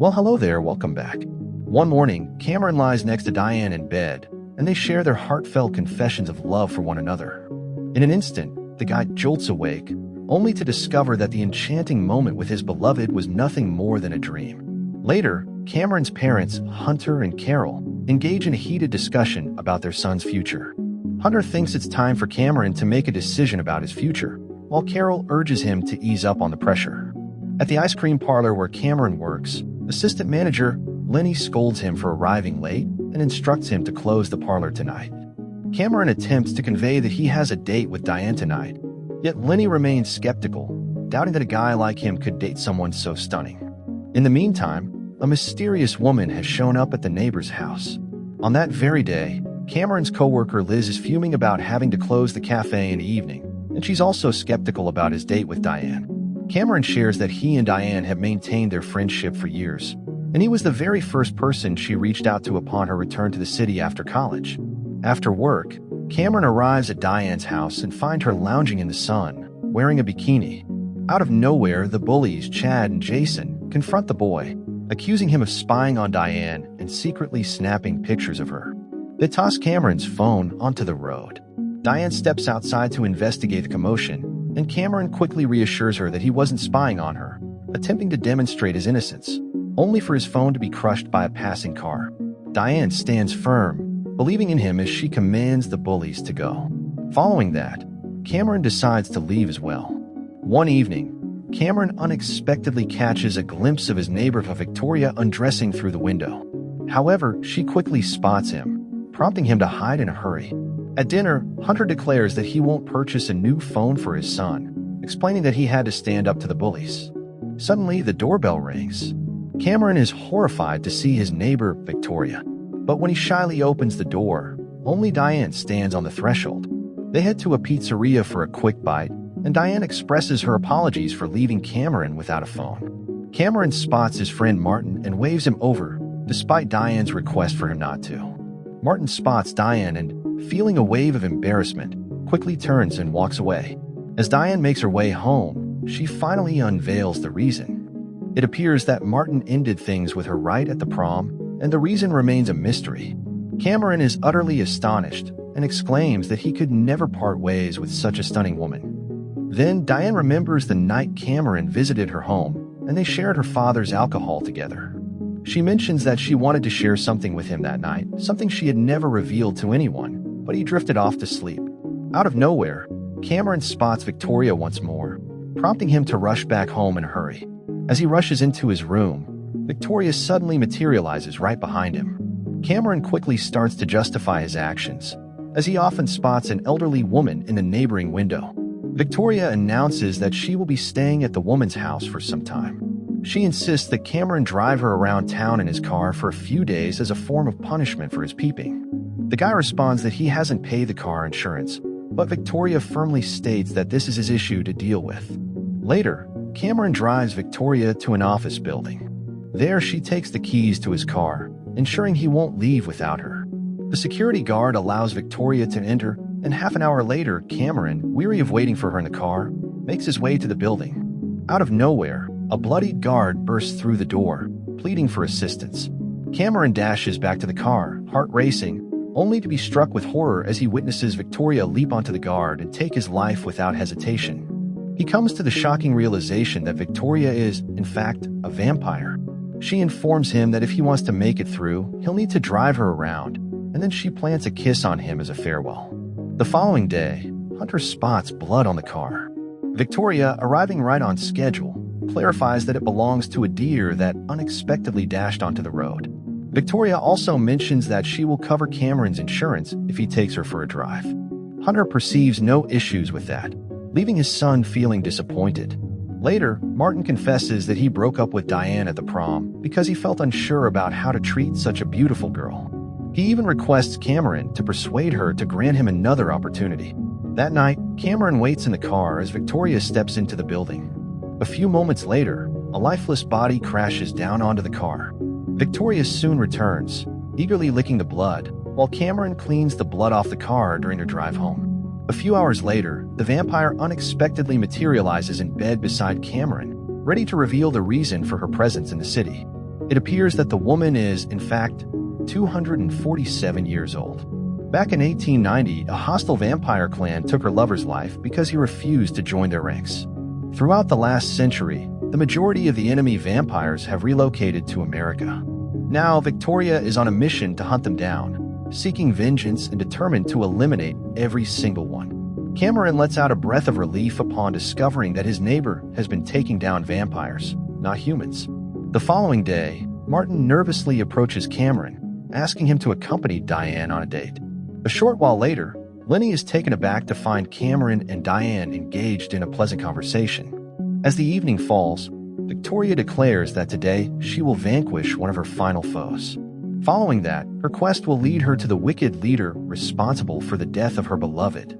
Well, hello there, welcome back. One morning, Cameron lies next to Diane in bed, and they share their heartfelt confessions of love for one another. In an instant, the guy jolts awake, only to discover that the enchanting moment with his beloved was nothing more than a dream. Later, Cameron's parents, Hunter and Carol, engage in a heated discussion about their son's future. Hunter thinks it's time for Cameron to make a decision about his future, while Carol urges him to ease up on the pressure. At the ice cream parlor where Cameron works, assistant manager Lenny scolds him for arriving late and instructs him to close the parlor tonight. Cameron attempts to convey that he has a date with Diane tonight, yet Lenny remains skeptical, doubting that a guy like him could date someone so stunning. In the meantime, a mysterious woman has shown up at the neighbor's house. On that very day, Cameron's coworker Liz is fuming about having to close the cafe in the evening, and she's also skeptical about his date with Diane. Cameron shares that he and Diane have maintained their friendship for years, and he was the very first person she reached out to upon her return to the city after college. After work, Cameron arrives at Diane's house and finds her lounging in the sun, wearing a bikini. Out of nowhere, the bullies, Chad and Jason, confront the boy, accusing him of spying on Diane and secretly snapping pictures of her. They toss Cameron's phone onto the road. Diane steps outside to investigate the commotion, and Cameron quickly reassures her that he wasn't spying on her, attempting to demonstrate his innocence, only for his phone to be crushed by a passing car. Diane stands firm, believing in him as she commands the bullies to go. Following that, Cameron decides to leave as well. One evening, Cameron unexpectedly catches a glimpse of his neighbor Victoria undressing through the window. However, she quickly spots him, prompting him to hide in a hurry. At dinner, Hunter declares that he won't purchase a new phone for his son, explaining that he had to stand up to the bullies. Suddenly, the doorbell rings. Cameron is horrified to see his neighbor, Victoria. But when he shyly opens the door, only Diane stands on the threshold. They head to a pizzeria for a quick bite, and Diane expresses her apologies for leaving Cameron without a phone. Cameron spots his friend Martin and waves him over, despite Diane's request for him not to. Martin spots Diane and, feeling a wave of embarrassment, quickly turns and walks away. As Diane makes her way home, she finally unveils the reason. It appears that Martin ended things with her right at the prom, and the reason remains a mystery. Cameron is utterly astonished and exclaims that he could never part ways with such a stunning woman. Then Diane remembers the night Cameron visited her home, and they shared her father's alcohol together. She mentions that she wanted to share something with him that night, something she had never revealed to anyone, but he drifted off to sleep. Out of nowhere, Cameron spots Victoria once more, prompting him to rush back home in a hurry. As he rushes into his room, Victoria suddenly materializes right behind him. Cameron quickly starts to justify his actions, as he often spots an elderly woman in the neighboring window. Victoria announces that she will be staying at the woman's house for some time. She insists that Cameron drive her around town in his car for a few days as a form of punishment for his peeping. The guy responds that he hasn't paid the car insurance, but Victoria firmly states that this is his issue to deal with. Later, Cameron drives Victoria to an office building. There, she takes the keys to his car, ensuring he won't leave without her. The security guard allows Victoria to enter, and half an hour later, Cameron, weary of waiting for her in the car, makes his way to the building. Out of nowhere, a bloodied guard bursts through the door, pleading for assistance. Cameron dashes back to the car, heart racing, only to be struck with horror as he witnesses Victoria leap onto the guard and take his life without hesitation. He comes to the shocking realization that Victoria is, in fact, a vampire. She informs him that if he wants to make it through, he'll need to drive her around, and then she plants a kiss on him as a farewell. The following day, Hunter spots blood on the car. Victoria, arriving right on schedule, clarifies that it belongs to a deer that unexpectedly dashed onto the road. Victoria also mentions that she will cover Cameron's insurance if he takes her for a drive. Hunter perceives no issues with that, leaving his son feeling disappointed. Later, Martin confesses that he broke up with Diane at the prom because he felt unsure about how to treat such a beautiful girl. He even requests Cameron to persuade her to grant him another opportunity. That night, Cameron waits in the car as Victoria steps into the building. A few moments later, a lifeless body crashes down onto the car. Victoria soon returns, eagerly licking the blood, while Cameron cleans the blood off the car during her drive home. A few hours later, the vampire unexpectedly materializes in bed beside Cameron, ready to reveal the reason for her presence in the city. It appears that the woman is, in fact, 247 years old. Back in 1890, a hostile vampire clan took her lover's life because he refused to join their ranks. Throughout the last century, the majority of the enemy vampires have relocated to America. Now, Victoria is on a mission to hunt them down, seeking vengeance and determined to eliminate every single one. Cameron lets out a breath of relief upon discovering that his neighbor has been taking down vampires, not humans. The following day, Martin nervously approaches Cameron, asking him to accompany Diane on a date. A short while later, Lenny is taken aback to find Cameron and Diane engaged in a pleasant conversation. As the evening falls, Victoria declares that today she will vanquish one of her final foes. Following that, her quest will lead her to the wicked leader responsible for the death of her beloved.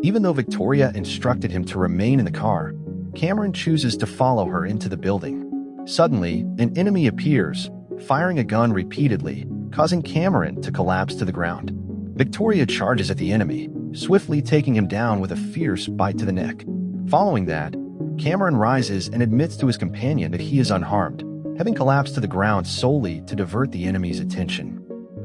Even though Victoria instructed him to remain in the car, Cameron chooses to follow her into the building. Suddenly, an enemy appears, firing a gun repeatedly, causing Cameron to collapse to the ground. Victoria charges at the enemy, swiftly taking him down with a fierce bite to the neck. Following that, Cameron rises and admits to his companion that he is unharmed, having collapsed to the ground solely to divert the enemy's attention.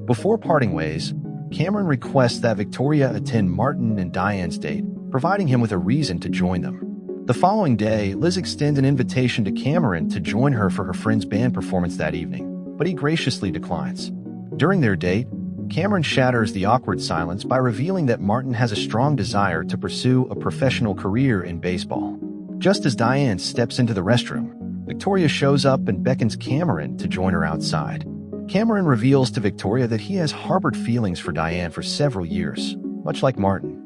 Before parting ways, Cameron requests that Victoria attend Martin and Diane's date, providing him with a reason to join them. The following day, Liz extends an invitation to Cameron to join her for her friend's band performance that evening, but he graciously declines. During their date, Cameron shatters the awkward silence by revealing that Martin has a strong desire to pursue a professional career in baseball. Just as Diane steps into the restroom, Victoria shows up and beckons Cameron to join her outside. Cameron reveals to Victoria that he has harbored feelings for Diane for several years, much like Martin.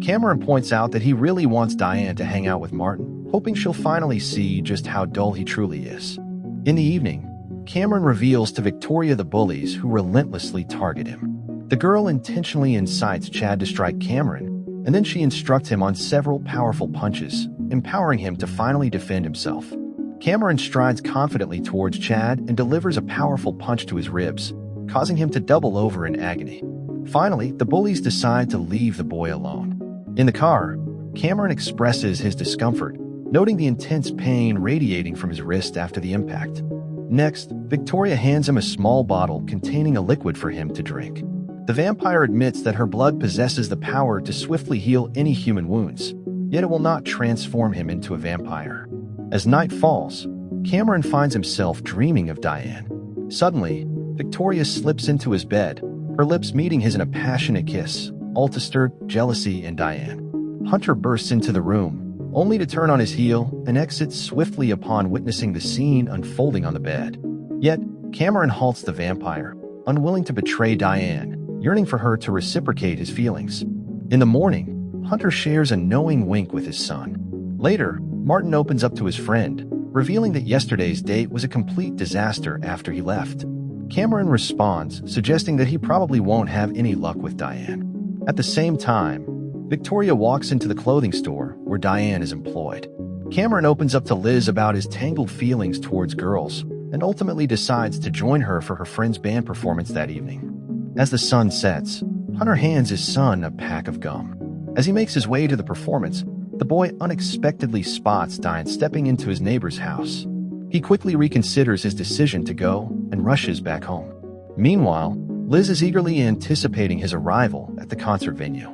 Cameron points out that he really wants Diane to hang out with Martin, hoping she'll finally see just how dull he truly is. In the evening, Cameron reveals to Victoria the bullies who relentlessly target him. The girl intentionally incites Chad to strike Cameron, and then she instructs him on several powerful punches, empowering him to finally defend himself. Cameron strides confidently towards Chad and delivers a powerful punch to his ribs, causing him to double over in agony. Finally, the bullies decide to leave the boy alone. In the car, Cameron expresses his discomfort, noting the intense pain radiating from his wrist after the impact. Next, Victoria hands him a small bottle containing a liquid for him to drink. The vampire admits that her blood possesses the power to swiftly heal any human wounds, yet it will not transform him into a vampire. As night falls, Cameron finds himself dreaming of Diane. Suddenly, Victoria slips into his bed, her lips meeting his in a passionate kiss, all to stir jealousy in Diane. Hunter bursts into the room, only to turn on his heel and exits swiftly upon witnessing the scene unfolding on the bed. Yet, Cameron halts the vampire, unwilling to betray Diane, yearning for her to reciprocate his feelings. In the morning, Hunter shares a knowing wink with his son. Later, Martin opens up to his friend, revealing that yesterday's date was a complete disaster after he left. Cameron responds, suggesting that he probably won't have any luck with Diane. At the same time, Victoria walks into the clothing store where Diane is employed. Cameron opens up to Liz about his tangled feelings towards girls and ultimately decides to join her for her friend's band performance that evening. As the sun sets, Hunter hands his son a pack of gum. As he makes his way to the performance, the boy unexpectedly spots Diane stepping into his neighbor's house. He quickly reconsiders his decision to go and rushes back home. Meanwhile, Liz is eagerly anticipating his arrival at the concert venue.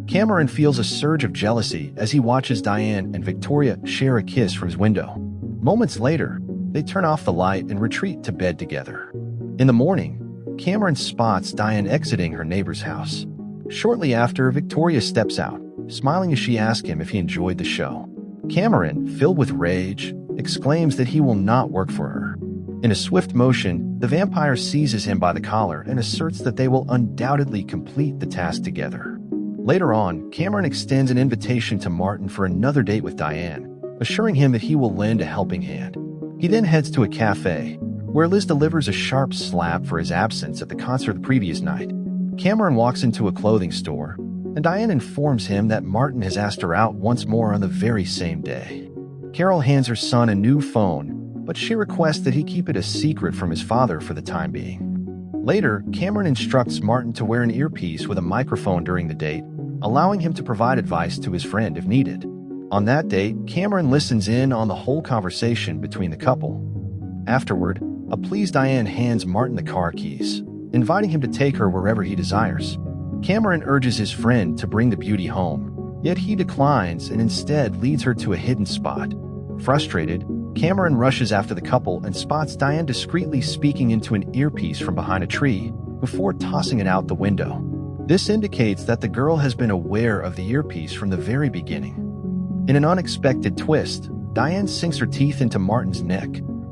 Cameron feels a surge of jealousy as he watches Diane and Victoria share a kiss from his window. Moments later, they turn off the light and retreat to bed together. In the morning, Cameron spots Diane exiting her neighbor's house. Shortly after, Victoria steps out, smiling as she asks him if he enjoyed the show. Cameron, filled with rage, exclaims that he will not work for her. In a swift motion, the vampire seizes him by the collar and asserts that they will undoubtedly complete the task together. Later on, Cameron extends an invitation to Martin for another date with Diane, assuring him that he will lend a helping hand. He then heads to a cafe, where Liz delivers a sharp slap for his absence at the concert the previous night. Cameron walks into a clothing store, and Diane informs him that Martin has asked her out once more on the very same day. Carol hands her son a new phone, but she requests that he keep it a secret from his father for the time being. Later, Cameron instructs Martin to wear an earpiece with a microphone during the date, allowing him to provide advice to his friend if needed. On that date, Cameron listens in on the whole conversation between the couple. Afterward, A pleased Diane hands Martin the car keys, inviting him to take her wherever he desires. Cameron urges his friend to bring the beauty home, yet he declines and instead leads her to a hidden spot. Frustrated, Cameron rushes after the couple and spots Diane discreetly speaking into an earpiece from behind a tree before tossing it out the window. This indicates that the girl has been aware of the earpiece from the very beginning. In an unexpected twist, Diane sinks her teeth into Martin's neck,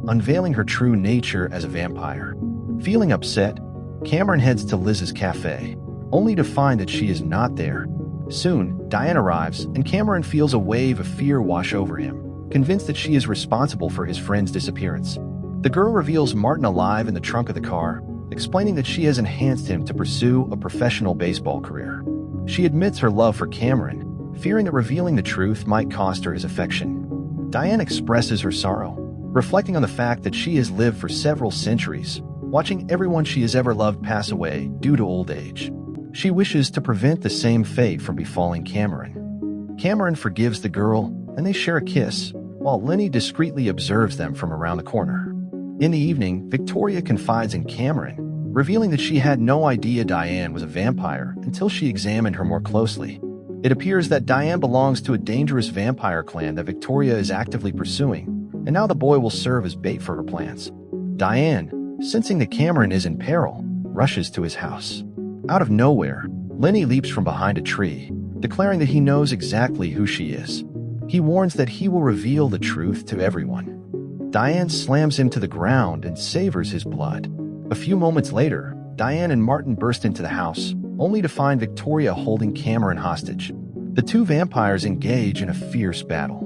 unveiling her true nature as a vampire. Feeling upset, Cameron heads to Liz's cafe, only to find that she is not there. Soon, Diane arrives, and Cameron feels a wave of fear wash over him, convinced that she is responsible for his friend's disappearance. The girl reveals Martin alive in the trunk of the car, explaining that she has enhanced him to pursue a professional baseball career. She admits her love for Cameron, fearing that revealing the truth might cost her his affection. Diane expresses her sorrow, reflecting on the fact that she has lived for several centuries, watching everyone she has ever loved pass away due to old age. She wishes to prevent the same fate from befalling Cameron. Cameron forgives the girl, and they share a kiss, while Lenny discreetly observes them from around the corner. In the evening, Victoria confides in Cameron, revealing that she had no idea Diane was a vampire until she examined her more closely. It appears that Diane belongs to a dangerous vampire clan that Victoria is actively pursuing, and now the boy will serve as bait for her plans. Diane, sensing that Cameron is in peril, rushes to his house. Out of nowhere, Lenny leaps from behind a tree, declaring that he knows exactly who she is. He warns that he will reveal the truth to everyone. Diane slams him to the ground and savors his blood. A few moments later, Diane and Martin burst into the house, only to find Victoria holding Cameron hostage. The two vampires engage in a fierce battle.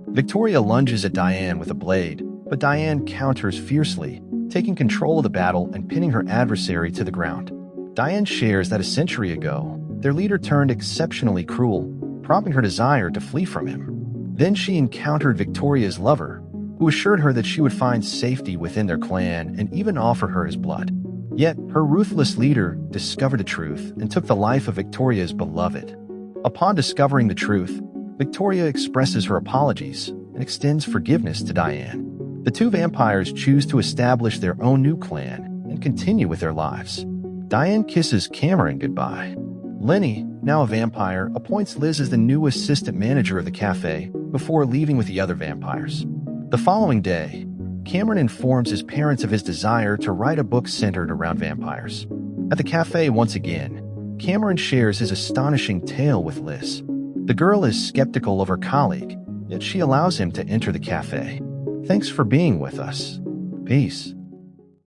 Victoria lunges at Diane with a blade, but Diane counters fiercely, taking control of the battle and pinning her adversary to the ground. Diane shares that a century ago, their leader turned exceptionally cruel, prompting her desire to flee from him. Then she encountered Victoria's lover, who assured her that she would find safety within their clan and even offer her his blood. Yet, her ruthless leader discovered the truth and took the life of Victoria's beloved. Upon discovering the truth, Victoria expresses her apologies and extends forgiveness to Diane. The two vampires choose to establish their own new clan and continue with their lives. Diane kisses Cameron goodbye. Lenny, now a vampire, appoints Liz as the new assistant manager of the cafe before leaving with the other vampires. The following day, Cameron informs his parents of his desire to write a book centered around vampires. At the cafe once again, Cameron shares his astonishing tale with Liz. The girl is skeptical of her colleague, yet she allows him to enter the cafe. Thanks for being with us. Peace.